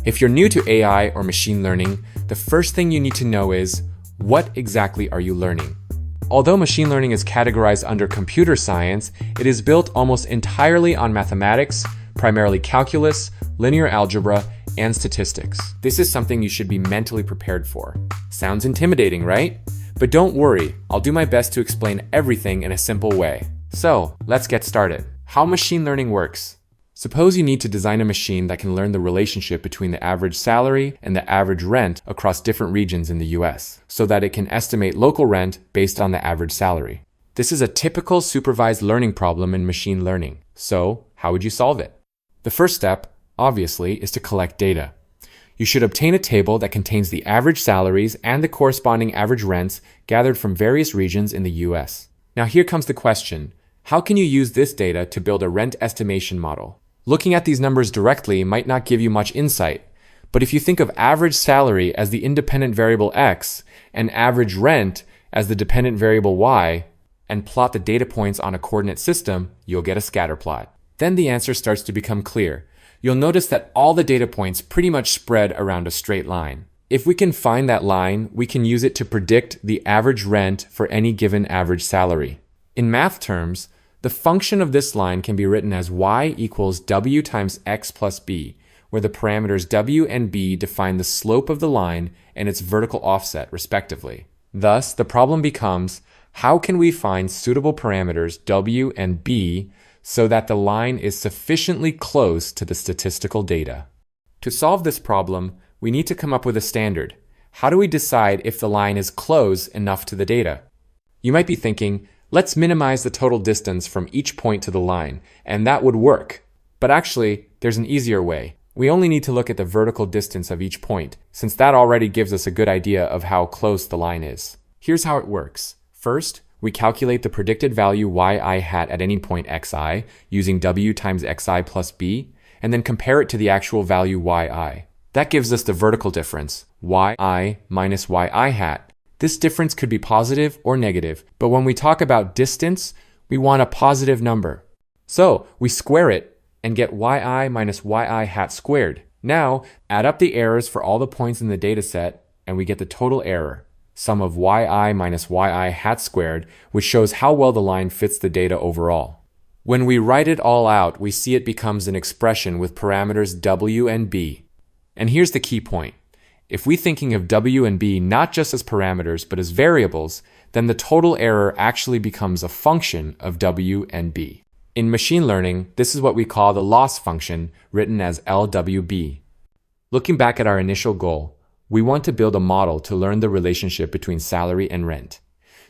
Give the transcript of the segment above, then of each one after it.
If you're new to AI or machine learning, the first thing you need to know is, what exactly are you learning? Although machine learning is categorized under computer science, it is built almost entirely on mathematics, primarily calculus, linear algebra, and statistics. This is something you should be mentally prepared for. Sounds intimidating, right? But don't worry, I'll do my best to explain everything in a simple way. So, let's get started. How machine learning works. Suppose you need to design a machine that can learn the relationship between the average salary and the average rent across different regions in the US, so that it can estimate local rent based on the average salary. This is a typical supervised learning problem in machine learning. So, how would you solve it? The first step, obviously, is to collect data. You should obtain a table that contains the average salaries and the corresponding average rents gathered from various regions in the US. Now here comes the question. How can you use this data to build a rent estimation model? Looking at these numbers directly might not give you much insight, but if you think of average salary as the independent variable x and average rent as the dependent variable y, and plot the data points on a coordinate system, you'll get a scatter plot. Then the answer starts to become clear. You'll notice that all the data points pretty much spread around a straight line. If we can find that line, we can use it to predict the average rent for any given average salary. In math terms, the function of this line can be written as y equals w times x plus b, where the parameters w and b define the slope of the line and its vertical offset, respectively. Thus, the problem becomes, how can we find suitable parameters w and b so that the line is sufficiently close to the statistical data? To solve this problem, we need to come up with a standard. How do we decide if the line is close enough to the data? You might be thinking, let's minimize the total distance from each point to the line, and that would work. But actually, there's an easier way. We only need to look at the vertical distance of each point, since that already gives us a good idea of how close the line is. Here's how it works. First, we calculate the predicted value yi hat at any point xi using w times xi plus b, and then compare it to the actual value yi. That gives us the vertical difference, yi minus yi hat. This difference could be positive or negative, but when we talk about distance, we want a positive number. So we square it and get yi minus yi hat squared. Now, add up the errors for all the points in the dataset, and we get the total error, sum of yi minus yi hat squared, which shows how well the line fits the data overall. When we write it all out, we see it becomes an expression with parameters w and b. And here's the key point. If we're thinking of w and b not just as parameters but as variables, then the total error actually becomes a function of w and b. In machine learning, this is what we call the loss function, written as LWB. Looking back at our initial goal, we want to build a model to learn the relationship between salary and rent.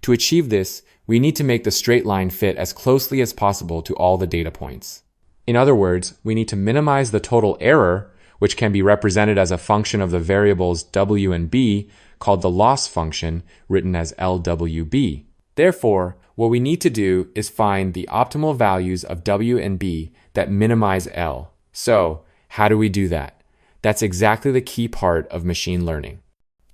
To achieve this, we need to make the straight line fit as closely as possible to all the data points. In other words, we need to minimize the total error, which can be represented as a function of the variables w and b, called the loss function, written as LWB. Therefore, what we need to do is find the optimal values of w and b that minimize L. So, how do we do that? That's exactly the key part of machine learning.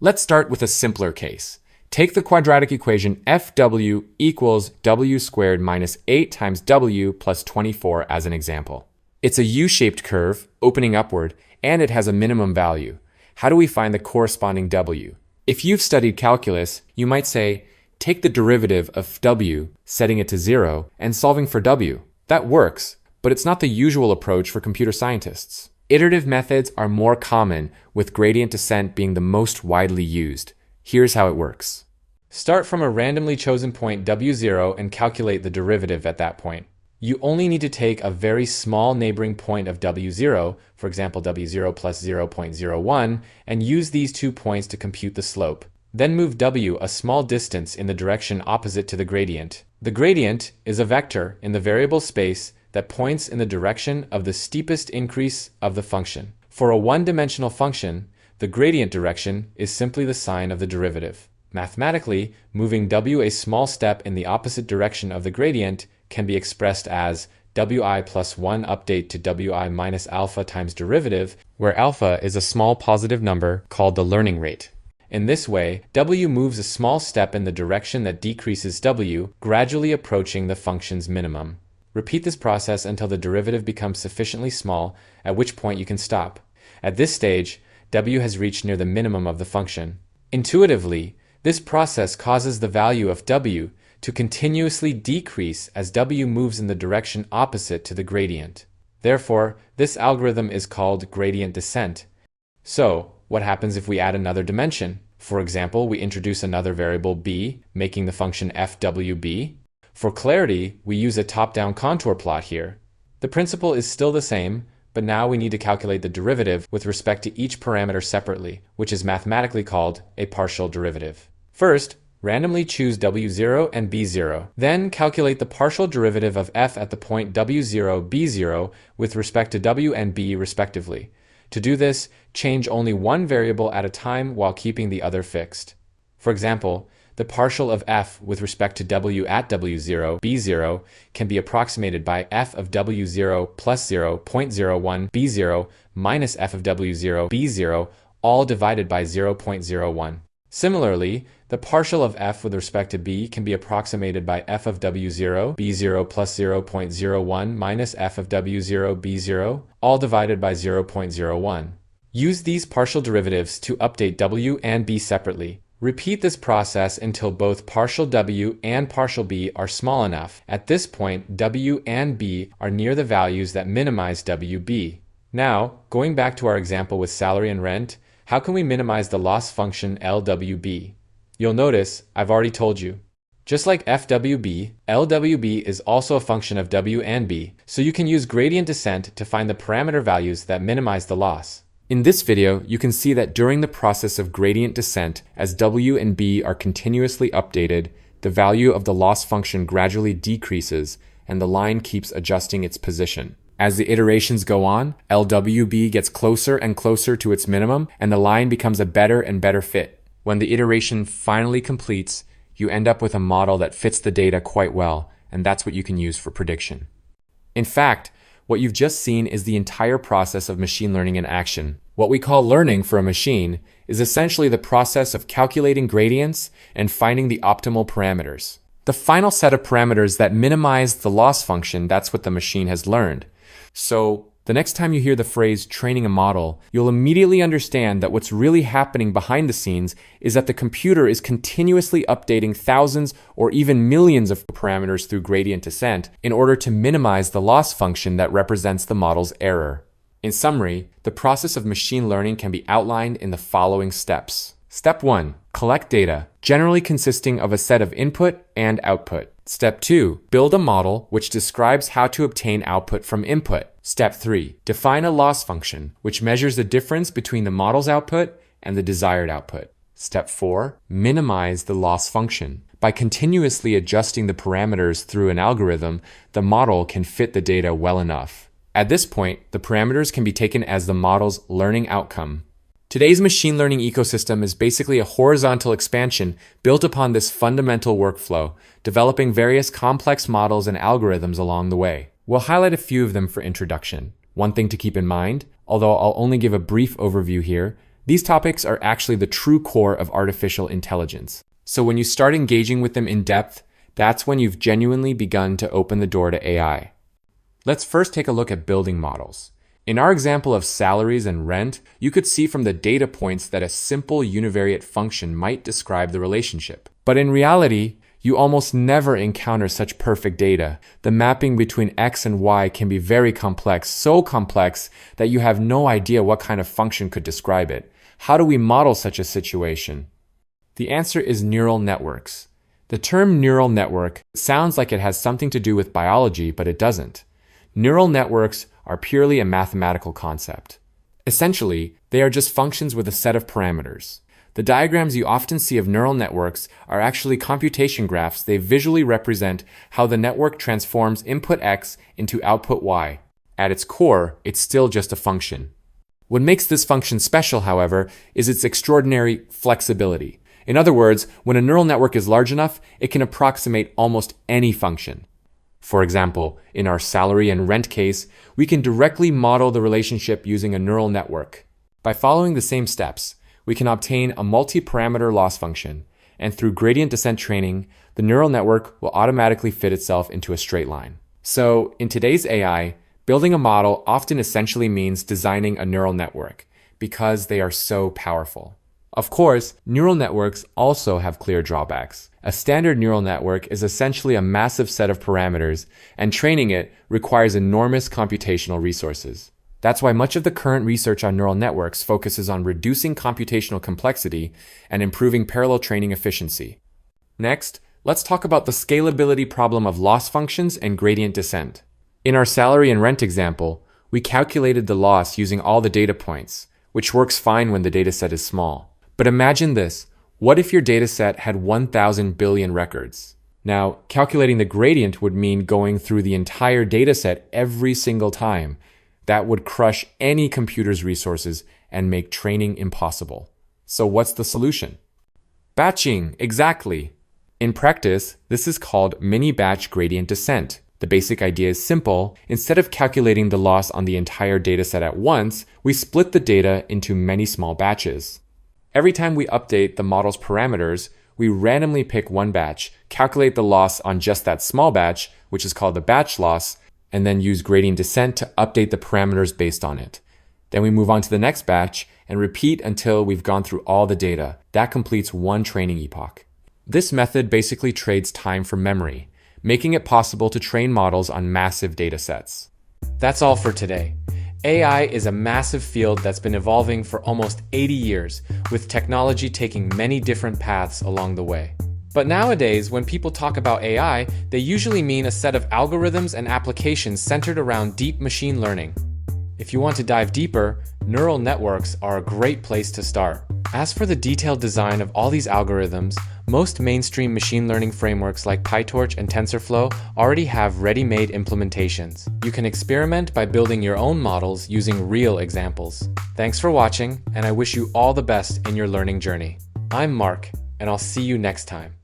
Let's start with a simpler case. Take the quadratic equation fw equals w squared minus 8 times w plus 24 as an example. It's a U-shaped curve, opening upward, and it has a minimum value. How do we find the corresponding w? If you've studied calculus, you might say, take the derivative of w, setting it to 0, and solving for w. That works, but it's not the usual approach for computer scientists. Iterative methods are more common, with gradient descent being the most widely used. Here's how it works. Start from a randomly chosen point w0 and calculate the derivative at that point. You only need to take a very small neighboring point of w0, for example w0 plus 0.01, and use these 2 points to compute the slope. Then move w a small distance in the direction opposite to the gradient. The gradient is a vector in the variable space that points in the direction of the steepest increase of the function. For a one-dimensional function, the gradient direction is simply the sign of the derivative. Mathematically, moving w a small step in the opposite direction of the gradient can be expressed as wi plus 1 update to wi minus alpha times derivative, where alpha is a small positive number called the learning rate. In this way, w moves a small step in the direction that decreases w, gradually approaching the function's minimum. Repeat this process until the derivative becomes sufficiently small, at which point you can stop. At this stage, w has reached near the minimum of the function. Intuitively, this process causes the value of w to continuously decrease as w moves in the direction opposite to the gradient. Therefore, this algorithm is called gradient descent. So, what happens if we add another dimension? For example, we introduce another variable b, making the function fwb. For clarity, we use a top-down contour plot here. The principle is still the same, but now we need to calculate the derivative with respect to each parameter separately, which is mathematically called a partial derivative. First, randomly choose w0 and b0. Then calculate the partial derivative of f at the point w0, b0 with respect to w and b respectively. To do this, change only one variable at a time while keeping the other fixed. For example, the partial of f with respect to w at w0, b0 can be approximated by f of w0 plus 0.01 b0 minus f of w0 b0, all divided by 0.01. Similarly, the partial of f with respect to b can be approximated by f of w0 b0 plus 0.01 minus f of w0 b0, all divided by 0.01. Use these partial derivatives to update w and b separately. Repeat this process until both partial w and partial b are small enough. At this point, w and b are near the values that minimize wb. Now, going back to our example with salary and rent, how can we minimize the loss function LWB? You'll notice I've already told you. Just like FWB, LWB is also a function of w and b, so you can use gradient descent to find the parameter values that minimize the loss. In this video, you can see that during the process of gradient descent, as w and b are continuously updated, the value of the loss function gradually decreases and the line keeps adjusting its position. As the iterations go on, LWB gets closer and closer to its minimum and the line becomes a better and better fit. When the iteration finally completes, you end up with a model that fits the data quite well, and that's what you can use for prediction. In fact, what you've just seen is the entire process of machine learning in action. What we call learning for a machine is essentially the process of calculating gradients and finding the optimal parameters. The final set of parameters that minimize the loss function, that's what the machine has learned. So, the next time you hear the phrase training a model, you'll immediately understand that what's really happening behind the scenes is that the computer is continuously updating thousands or even millions of parameters through gradient descent in order to minimize the loss function that represents the model's error. In summary, the process of machine learning can be outlined in the following steps. Step 1. Collect data, generally consisting of a set of input and output. Step 2. Build a model which describes how to obtain output from input. Step 3. Define a loss function, which measures the difference between the model's output and the desired output. Step 4. Minimize the loss function. By continuously adjusting the parameters through an algorithm, the model can fit the data well enough. At this point, the parameters can be taken as the model's learning outcome. Today's machine learning ecosystem is basically a horizontal expansion built upon this fundamental workflow, developing various complex models and algorithms along the way. We'll highlight a few of them for introduction. One thing to keep in mind, although I'll only give a brief overview here, these topics are actually the true core of artificial intelligence. So when you start engaging with them in depth, that's when you've genuinely begun to open the door to AI. Let's first take a look at building models. In our example of salaries and rent, you could see from the data points that a simple univariate function might describe the relationship. But in reality, you almost never encounter such perfect data. The mapping between x and y can be very complex, so complex that you have no idea what kind of function could describe it. How do we model such a situation? The answer is neural networks. The term neural network sounds like it has something to do with biology, but it doesn't. Neural networks are purely a mathematical concept. Essentially, they are just functions with a set of parameters. The diagrams you often see of neural networks are actually computation graphs. They visually represent how the network transforms input x into output y. At its core, it's still just a function. What makes this function special, however, is its extraordinary flexibility. In other words, when a neural network is large enough, it can approximate almost any function. For example, in our salary and rent case, we can directly model the relationship using a neural network. By following the same steps, we can obtain a multi-parameter loss function, and through gradient descent training, the neural network will automatically fit itself into a straight line. So, in today's AI, building a model often essentially means designing a neural network. because they are so powerful. Of course, neural networks also have clear drawbacks. A standard neural network is essentially a massive set of parameters, and training it requires enormous computational resources. That's why much of the current research on neural networks focuses on reducing computational complexity and improving parallel training efficiency. Next, let's talk about the scalability problem of loss functions and gradient descent. In our salary and rent example, we calculated the loss using all the data points, which works fine when the dataset is small. But imagine this. What if your dataset had 1,000 billion records? Now, calculating the gradient would mean going through the entire dataset every single time. That would crush any computer's resources and make training impossible. So what's the solution? Batching, exactly. In practice, this is called mini-batch gradient descent. The basic idea is simple. Instead of calculating the loss on the entire dataset at once, we split the data into many small batches. Every time we update the model's parameters, we randomly pick one batch, calculate the loss on just that small batch, which is called the batch loss, and then use gradient descent to update the parameters based on it. Then we move on to the next batch and repeat until we've gone through all the data. That completes one training epoch. This method basically trades time for memory, making it possible to train models on massive datasets. That's all for today. AI is a massive field that's been evolving for almost 80 years, with technology taking many different paths along the way. But nowadays, when people talk about AI, they usually mean a set of algorithms and applications centered around deep machine learning. If you want to dive deeper, neural networks are a great place to start. As for the detailed design of all these algorithms, most mainstream machine learning frameworks like PyTorch and TensorFlow already have ready-made implementations. You can experiment by building your own models using real examples. Thanks for watching, and I wish you all the best in your learning journey. I'm Mark, and I'll see you next time.